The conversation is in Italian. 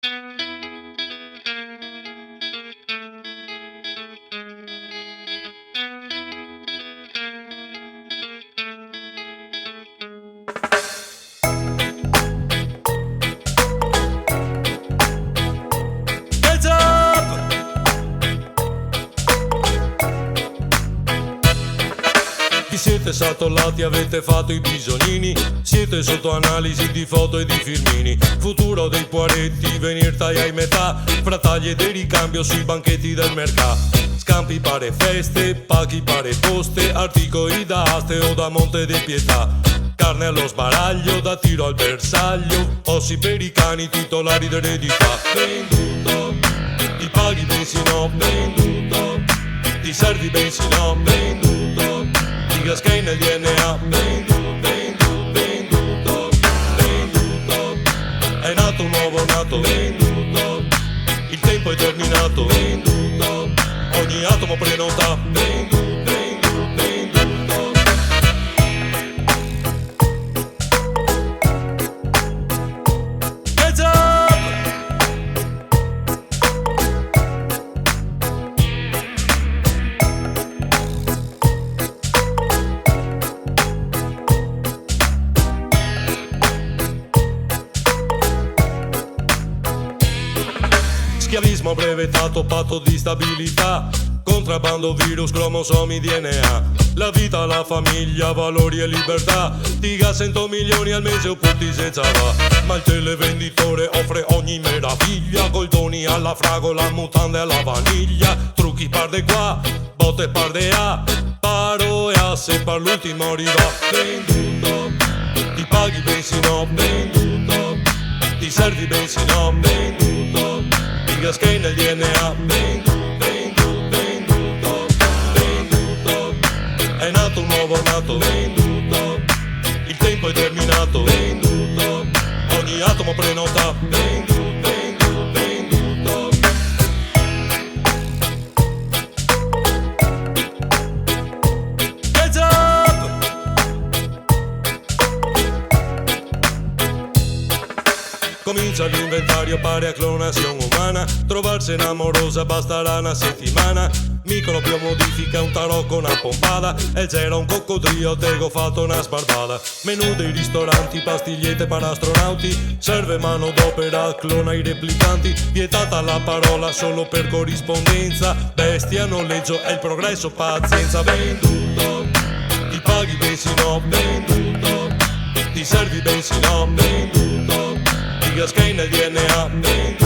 Heads up! Vi siete saltolati, avete fatto i bisognini, siete sotto analisi di foto e di filmini. Futuro dei Poiretti, venir tagliai metà, fra tagli e dei ricambio sui banchetti del mercato. Scampi pare feste, paghi pare poste, articoli da aste o da Monte di Pietà. Carne allo sbaraglio, da tiro al bersaglio, ossi per i cani titolari d'eredità. Venduto, ti paghi bensi no, venduto, ti servi bensi no, venduto, ti cascai nel DNA, venduto, venduto, è nato un nuovo nato, venduto, il tempo è terminato, venduto, ogni atomo prenota, venduto. Heads up! Schiavismo brevetato, patto di stabilità, contrabbando, virus, cromosomi, DNA. La vita, la famiglia, valori e libertà. Diga 100 milioni al mese o putti senza va. Ma il televenditore offre ogni meraviglia, goldoni alla fragola, mutande alla vaniglia. Trucchi par de qua, botte par de a, paro e a, se par l'ultimo arriva. Venduto, ti paghi bensi no, venduto, ti servi bensi no, venduto, ti cascai nel DNA, venduto. È nato un nuovo nato, venduto, il tempo è terminato, venduto, ogni atomo prenota, venduto, venduto. Heads up! Comincia l'inventario pari a clonazione umana, trovarsene amorosa basterà una settimana. Microbio modifica un tarò con una pompata, e c'era un coccodrillo, tego fatto una spardata. Menù dei ristoranti, pastigliette per astronauti, serve mano d'opera, clona i replicanti. Vietata la parola solo per corrispondenza, bestia, noleggio e il progresso, pazienza. Venduto, ti paghi bensi no, venduto, ti servi bensi no, venduto, ti cascai nel DNA, venduto.